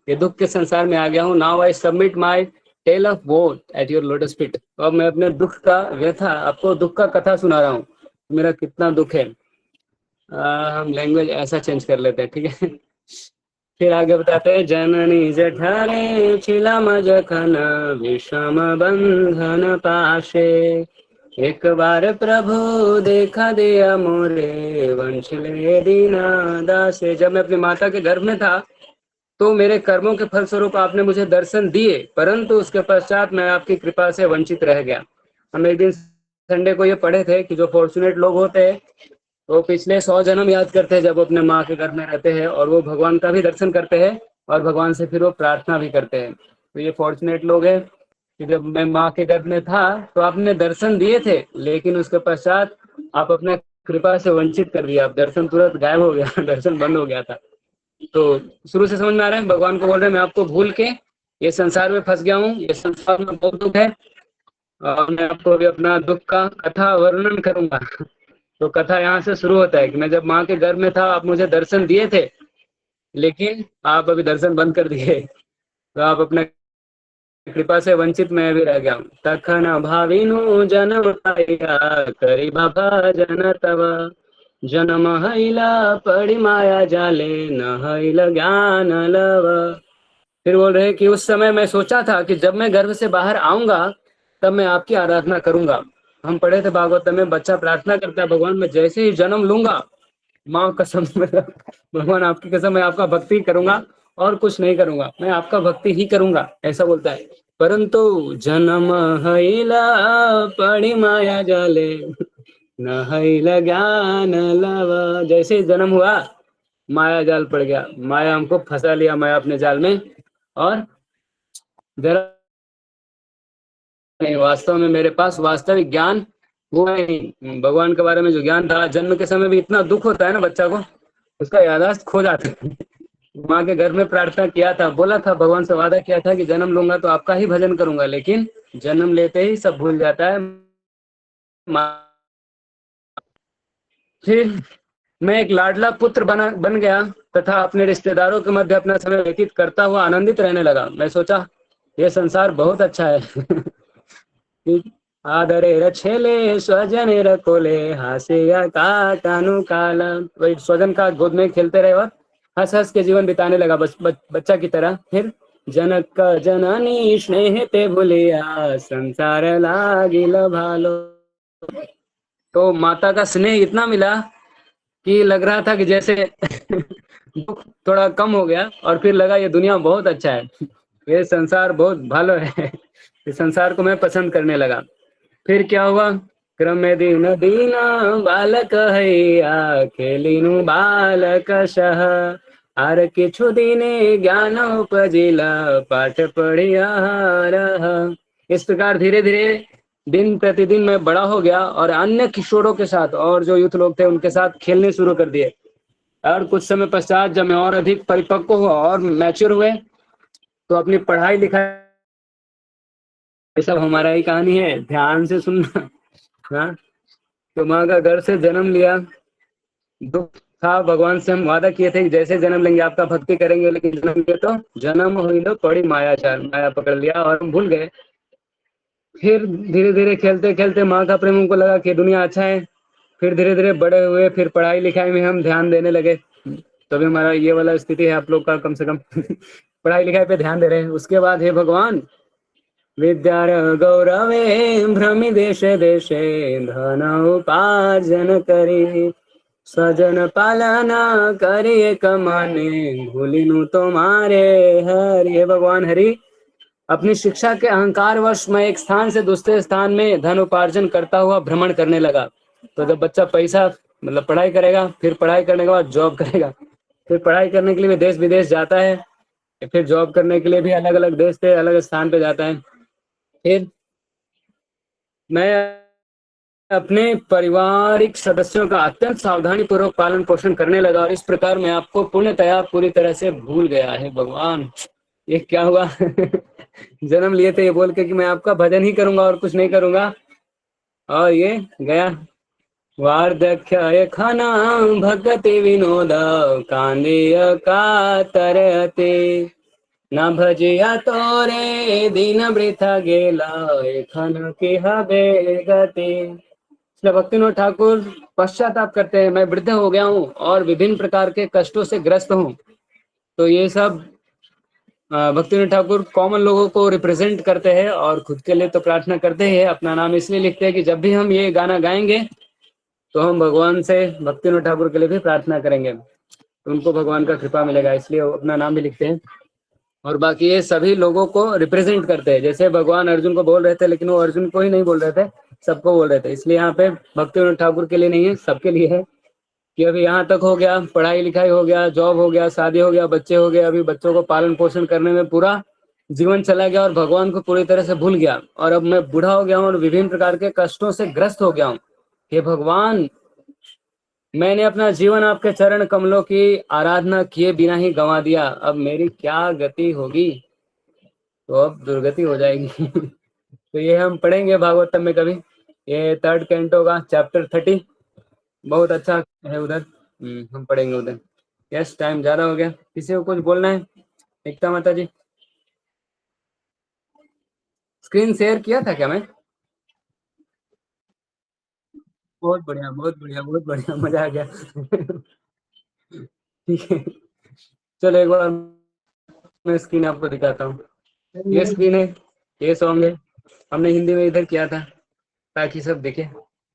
ये दुख के संसार में आ गया हूँ। Now I submit my tale of woe at your lotus feet. अब मैं अपने दुख का व्यथा, आपको दुख का कथा सुना रहा हूँ। मेरा कितना दुख है। हम लैंग्वेज ऐसा चेंज कर लेते हैं, ठीक है। फिर आगे बताते हैं। जननी जठरे छिलम जखन विषम बंधन पाशे, एक बार प्रभु देखा दिया मोरे वंशले दीना दासे। जब मैं अपनी माता के गर्भ में था तो मेरे कर्मों के फलस्वरूप आपने मुझे दर्शन दिए, परंतु उसके पश्चात मैं आपकी कृपा से वंचित रह गया। हम एक दिन संडे को ये पढ़े थे कि जो फॉर्चुनेट लोग होते हैं वो पिछले 100 जन्म याद करते हैं जब अपने माँ के गर्भ में रहते हैं, और वो भगवान का भी दर्शन करते हैं और भगवान से फिर वो प्रार्थना भी करते हैं। तो ये फॉर्चुनेट लोग हैं कि जब मैं माँ के गर्भ में था तो आपने दर्शन दिए थे, लेकिन उसके पश्चात आप अपने कृपा से वंचित कर दिया। आप दर्शन तुरंत गायब हो गया। दर्शन बंद हो गया था। तो शुरू से समझ में आ रहा है, भगवान को बोल रहे हैं मैं आपको भूल के ये संसार में फंस गया हूँ। ये संसार में बहुत दुख है और मैं आपको अभी अपना दुख का कथा वर्णन करूंगा। तो कथा यहाँ से शुरू होता है कि मैं जब माँ के गर्भ में था आप मुझे दर्शन दिए थे, लेकिन आप अभी दर्शन बंद कर दिए। तो आप अपने कृपा से वंचित मैं भी रह गया हूँ। तखन भाविनु जन्म पाया करी बाबा जन तब, जन्म हैला पड़ी माया जाले न हैला ज्ञान लव। फिर बोल रहे कि उस समय मैं सोचा था कि जब मैं गर्भ से बाहर आऊंगा तब मैं आपकी आराधना करूंगा। हम पढ़े थे भागवत में, बच्चा प्रार्थना करता है भगवान मैं जैसे ही जन्म लूंगा, माँ कसम भगवान आपकी कसम मैं आपका भक्ति करूंगा और कुछ नहीं करूंगा, मैं आपका भक्ति ही करूंगा, ऐसा बोलता है। परंतु जन्म हैला पड़ी माया जाले न हैला ज्ञान लव। जैसे ही जन्म हुआ माया जाल पड़ गया, माया हमको फंसा लिया माया अपने जाल में, और जरा नहीं, वास्तव में मेरे पास वास्तविक ज्ञान वो नहीं। भगवान के बारे में जो ज्ञान था, जन्म के समय भी इतना दुख होता है ना बच्चा को, उसका याददाश्त खो जाता है। माँ के घर में प्रार्थना किया था, बोला था भगवान से वादा किया था कि जन्म लूंगा तो आपका ही भजन करूंगा, लेकिन जन्म लेते ही सब भूल जाता है। फिर मैं एक लाडला पुत्र बन गया तथा अपने रिश्तेदारों के मध्य अपना समय व्यतीत करता हुआ आनंदित रहने लगा। मैं सोचा ये संसार बहुत अच्छा है। आदरे रछेले स्वजने रकोले हासिया काटानु काला। वही स्वजन का गोद में खेलते रहे और हंस हंस के जीवन बिताने लगा बच्चा की तरह। फिर जनक का जननी स्नेह ते भूलिया संसार लागिल भालो। तो माता का स्नेह इतना मिला कि लग रहा था कि जैसे दुख थोड़ा कम हो गया, और फिर लगा ये दुनिया बहुत अच्छा है, ये संसार बहुत भालो है। इस संसार को मैं पसंद करने लगा। फिर क्या हुआ क्रमे दिन दीना बालक हैया खेलिनु बालक सह आर किछु दिने ज्ञान उपजिला पाठ पढ़िया रह। इस प्रकार धीरे धीरे दिन प्रतिदिन मैं बड़ा हो गया और अन्य किशोरों के साथ और जो यूथ लोग थे उनके साथ खेलने शुरू कर दिए। और कुछ समय पश्चात जब मैं और अधिक परिपक्व हुआ और मैच्योर हुए तो अपनी पढ़ाई लिखाई, ये सब हमारा ही कहानी है, ध्यान से सुनना। हाँ, तो माँ का घर से जन्म लिया, दुख था, भगवान से हम वादा किए थे कि जैसे जन्म लेंगे आपका भक्ति करेंगे, लेकिन जन्म लिया तो जन्म हुई तो पड़ी मायाचार, माया पकड़ लिया और हम भूल गए। फिर धीरे धीरे खेलते खेलते माँ का प्रेम हमको लगा कि दुनिया अच्छा है। फिर धीरे धीरे बड़े हुए, फिर पढ़ाई लिखाई में हम ध्यान देने लगे, तभी हमारा ये वाला स्थिति है आप लोग का, कम से कम पढ़ाई लिखाई पे ध्यान दे रहे हैं। उसके बाद हे भगवान, विद्यार गौरवे भ्रमि देशे देशे धन उपार्जन करी स्वजन पालना करिए कमाने भूलिनु तुम्हारे हरि। हे भगवान हरि, अपनी शिक्षा के अहंकार वश मैं एक स्थान से दूसरे स्थान में धन उपार्जन करता हुआ भ्रमण करने लगा। तो जब बच्चा पैसा मतलब पढ़ाई करेगा, फिर पढ़ाई करने के बाद जॉब करेगा, फिर पढ़ाई करने के लिए भी देश विदेश जाता है, फिर जॉब करने के लिए भी अलग अलग देश पे अलग स्थान पे जाता है। फिर मैं अपने पारिवारिक सदस्यों का अत्यंत सावधानी पूर्वक पालन पोषण करने लगा और इस प्रकार मैं आपको पूर्णतया पूरी तरह से भूल गया है। भगवान ये क्या हुआ? जन्म लिए थे ये बोल के कि मैं आपका भजन ही करूंगा और कुछ नहीं करूंगा, और ये गया। वार्धक्य खाना भगति विनोद कांदेय कातरते न भजिया तोरे दिन वृथा गेला एखन के हबे गति। भक्तिविनोद ठाकुर पश्चाताप करते हैं, मैं वृद्ध हो गया हूँ और विभिन्न प्रकार के कष्टों से ग्रस्त हूँ। तो ये सब भक्तिविनोद ठाकुर कॉमन लोगों को रिप्रेजेंट करते हैं और खुद के लिए तो प्रार्थना करते हैं। अपना नाम इसलिए लिखते हैं कि जब भी हम ये गाना गाएंगे तो हम भगवान से भक्तिविनोद ठाकुर के लिए भी प्रार्थना करेंगे, तो उनको भगवान का कृपा मिलेगा, इसलिए वो अपना नाम भी लिखते हैं। और बाकी ये सभी लोगों को रिप्रेजेंट करते हैं। जैसे भगवान अर्जुन को बोल रहे थे, लेकिन वो अर्जुन को ही नहीं बोल रहे थे, सबको बोल रहे थे। इसलिए यहाँ पे भक्तिविनोद ठाकुर के लिए नहीं है, सबके लिए है कि अभी यहाँ तक हो गया, पढ़ाई लिखाई हो गया, जॉब हो गया, शादी हो गया, बच्चे हो गए, अभी बच्चों को पालन पोषण करने में पूरा जीवन चला गया और भगवान को पूरी तरह से भूल गया, और अब मैं बूढ़ा हो गया हूँ और विभिन्न प्रकार के कष्टों से ग्रस्त हो गया हूँ। हे भगवान, मैंने अपना जीवन आपके चरण कमलों की आराधना किए बिना ही गंवा दिया, अब मेरी क्या गति होगी? तो अब दुर्गति हो जाएगी। तो ये हम पढ़ेंगे भागवतम में कभी, ये 3rd कैंटो का चैप्टर 30 बहुत अच्छा है उधर, हम पढ़ेंगे उधर। यस, टाइम ज्यादा हो गया, किसी को कुछ बोलना है? एकता माता जी, स्क्रीन शेयर किया था क्या मैं? बहुत बढ़िया, बहुत बढ़िया, बहुत बढ़िया, मजा आ गया। ठीक है, चलो एक बार मैं स्क्रीन आपको दिखाता हूँ। ये स्क्रीन है, ये सॉन्ग है, हमने हिंदी में इधर किया था ताकि सब देखे।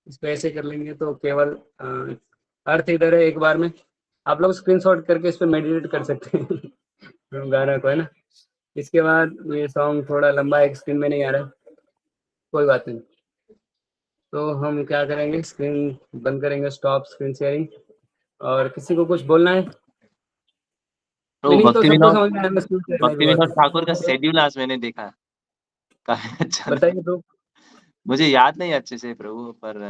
इसको ऐसे कर लेंगे तो केवल अर्थ इधर है, एक बार में आप लोग स्क्रीनशॉट करके इस पर मेडिटेट कर सकते हैं गाना को, है ना। इसके बाद ये सॉन्ग थोड़ा लंबा एक स्क्रीन में नहीं आ रहा, कोई बात नहीं। तो हम क्या करेंगे, स्क्रीन बंद करेंगे, स्टॉप स्क्रीन शेयरिंग। और किसी को कुछ बोलना है? तो मीनिंग तो सबको भक्तिविनोद समझ में आया, मैं screen share नहीं भक्तिविनोद हुआ। ठाकुर का शेड्यूल आज मैंने देखा, काफी अच्छा लगा। बताइए तो। मुझे याद नहीं अच्छे से प्रभु, पर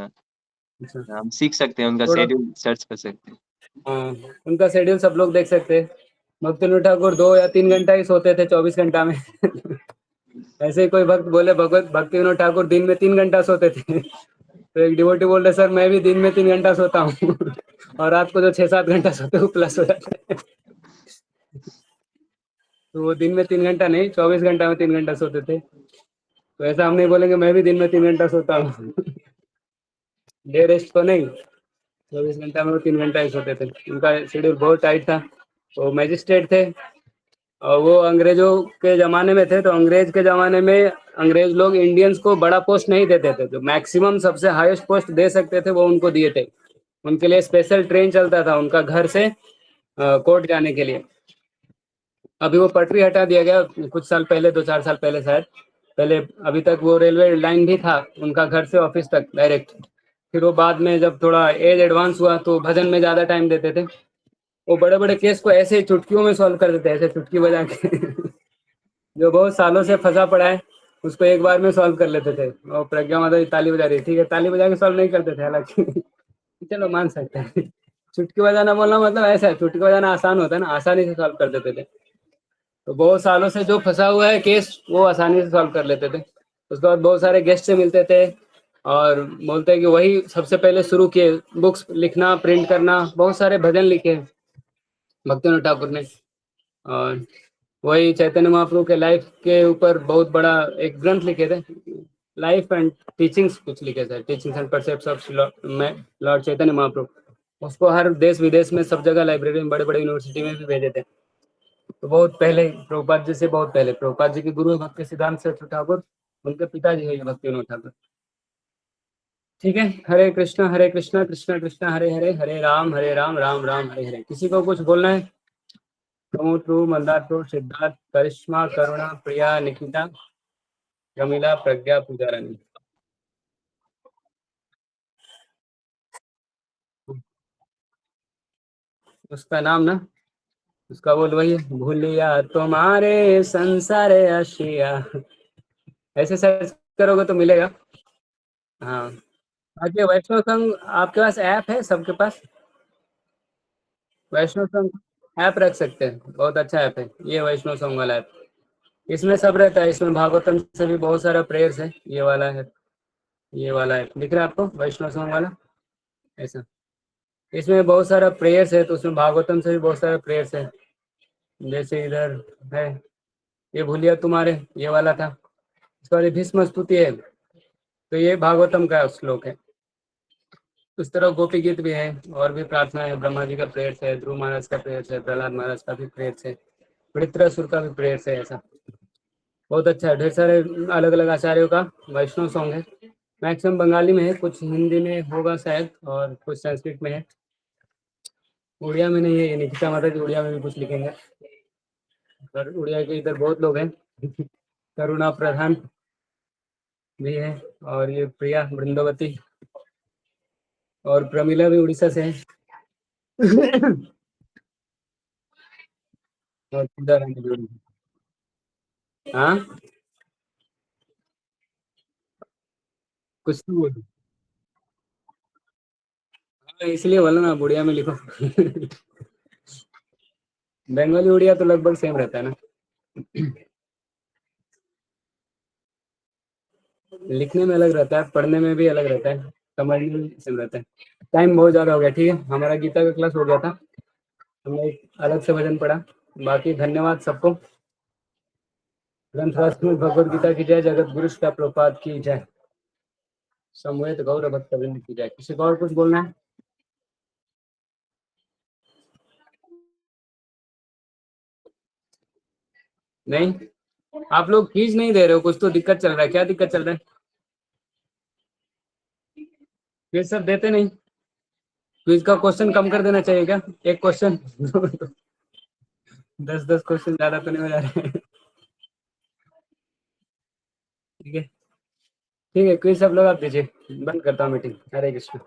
अच्छा, हम सीख सकते हैं, उनका थोड़ा शेड्यूल सर्च कर सकते हैं। हाँ, उनका शेड्यूल सब लोग देख सकते हैं। भक्तिविनोद ठाकुर 2 या 3 घंटा ही सोते थे 24 घंटा में। ऐसे ही कोई भक्त बोले भक्तिविनोद ठाकुर दिन में 3 घंटा सोते थे। तो एक डिवोटी बोल रहे, सर मैं भी दिन में 3 घंटा सोता हूँ और रात को जो 6-7 घंटा सोते हो प्लस हो जाता है। तो वो दिन में 3 घंटा नहीं, 24 घंटा में 3 घंटा सोते थे। तो ऐसा हम नहीं बोलेंगे मैं भी दिन में 3 घंटा सोता हूँ। डे रेस्ट तो नहीं, 24 घंटा में वो 3 घंटा ही सोते थे। उनका शेड्यूल बहुत टाइट था। वो मैजिस्ट्रेट थे और वो अंग्रेजों के जमाने में थे। तो अंग्रेज के जमाने में अंग्रेज लोग इंडियंस को बड़ा पोस्ट नहीं देते थे, जो मैक्सिमम सबसे हाईएस्ट पोस्ट दे सकते थे वो उनको दिए थे। उनके लिए स्पेशल ट्रेन चलता था उनका घर से कोर्ट जाने के लिए। अभी वो पटरी हटा दिया गया कुछ साल पहले, 2-4 साल पहले शायद। पहले अभी तक वो रेलवे लाइन भी था उनका घर से ऑफिस तक डायरेक्ट। फिर वो बाद में जब थोड़ा एज एडवांस हुआ तो भजन में ज़्यादा टाइम देते थे। वो बड़े बड़े केस को ऐसे ही चुटकियों में सॉल्व कर देते हैं, ऐसे चुटकी बजा के जो बहुत सालों से फंसा पड़ा है उसको एक बार में सॉल्व कर लेते थे। और प्रज्ञा माता जी ताली बजा रही है, ठीक है, ताली बजा के सॉल्व नहीं करते थे हालांकि चलो मान सकते हैं। चुटकी बजाना बोलना मतलब ऐसा है, चुटकी बजाना आसान होता है ना, आसानी से सॉल्व कर देते थे। तो बहुत सालों से जो फंसा हुआ है केस वो आसानी से सॉल्व कर लेते थे। उसके बाद बहुत सारे गेस्ट से मिलते थे और बोलते हैं कि वही सबसे पहले शुरू किए बुक्स लिखना, प्रिंट करना, बहुत सारे भजन लिखे भक्तिविनोद ठाकुर ने। और वही चैतन्य महाप्रभु के लाइफ के ऊपर बहुत बड़ा एक ग्रंथ लिखे थे, लाइफ एंड टीचिंग्स कुछ लिखे थे, teachings and परसेप्ट्स of Lord Chaitanya Mahaprabhu. उसको हर देश विदेश में सब जगह लाइब्रेरी में बड़े बड़े यूनिवर्सिटी में भी भेजे थे। तो बहुत पहले प्रभुपाद जी से बहुत पहले, प्रभुपाद जी के गुरु है भक्ति सिद्धांत सरस्वती ठाकुर, उनके पिताजी है ये भक्तिविनोद ठाकुर। ठीक है, हरे कृष्णा कृष्णा कृष्णा हरे हरे, हरे राम राम राम हरे हरे। किसी को कुछ बोलना है? प्रमोद, मंदार, सिद्धार्थ, करिश्मा, करुणा, प्रिया, निकिता, रमीला, प्रज्ञा, पूजा रानी। उसका नाम ना, उसका बोल वही है, भूलिया तुम्हारे संसार आशिया, ऐसे सर्च करोगे तो मिलेगा। हाँ, बाकी वैष्णव संघ आपके पास ऐप है? सबके पास वैष्णव संघ ऐप रख सकते हैं, बहुत अच्छा ऐप है ये वैष्णव संघ वाला ऐप। इसमें सब रहता है, इसमें भागवतम से भी बहुत सारा प्रेयर्स है। ये वाला है, ये वाला है, दिख रहा है आपको वैष्णव संघ वाला ऐसा? इसमें बहुत सारा प्रेयर्स है, तो उसमें भागवतम से भी बहुत सारा प्रेयर्स है। जैसे इधर है ये भूलिया तुम्हारे, ये वाला था। इसके बाद भीष्म स्तुति है, तो ये भागवतम का श्लोक है। उस तरह गोपी गीत भी है और भी प्रार्थना है, ब्रह्मा जी का प्रेयर्स है, ध्रुव महाराज का प्रेयर्स है, प्रहलाद महाराज का भी प्रेयर्स है, वृत्रासुर का भी प्रेयर्स है। ऐसा बहुत अच्छा है, ढेर सारे अलग अलग आचार्यों का वैष्णव सॉन्ग है। मैक्सिमम बंगाली में है, कुछ हिंदी में होगा शायद और कुछ संस्कृत में है, उड़िया में नहीं है। ये निकिता माता जी उड़िया में भी कुछ लिखेंगे, और उड़िया के इधर बहुत लोग हैं करुणा प्रधान भी है, और ये प्रिया वृंदावती और प्रमिला भी उड़ीसा से है और पूजा रानी भी उड़ीसा। हाँ, कुछ तो बोलो। हाँ, इसलिए बोला ना उड़िया में लिखो बंगाली उड़िया तो लगभग सेम रहता है ना लिखने में अलग रहता है, पढ़ने में भी अलग रहता है, समझने में भी सेम रहता है। टाइम बहुत ज़्यादा हो गया, ठीक है, हमारा गीता का क्लास हो गया था, हमने एक अलग से भजन पढ़ा। बाकी धन्यवाद सबको। ग्रंथ राष्ट्र में भगवद गीता की जय, जगत गुरु का प्रपात की जय, समवेत गौर भक्त वृंद की जय। किसी को और कुछ बोलना है? नहीं, आप लोग खींच नहीं दे रहे हो, कुछ तो दिक्कत चल रहा है। क्या दिक्कत चल रहा है? फिर सब देते नहीं, क्विज का क्वेश्चन कम कर देना चाहिए क्या? एक क्वेश्चन 10-10 क्वेश्चन ज्यादा तो नहीं हो जा रहे हैं ठीक है, ठीक है, क्विज सब लोग आप दीजिए, बंद करता हूँ मीटिंग। हरे कृष्ण।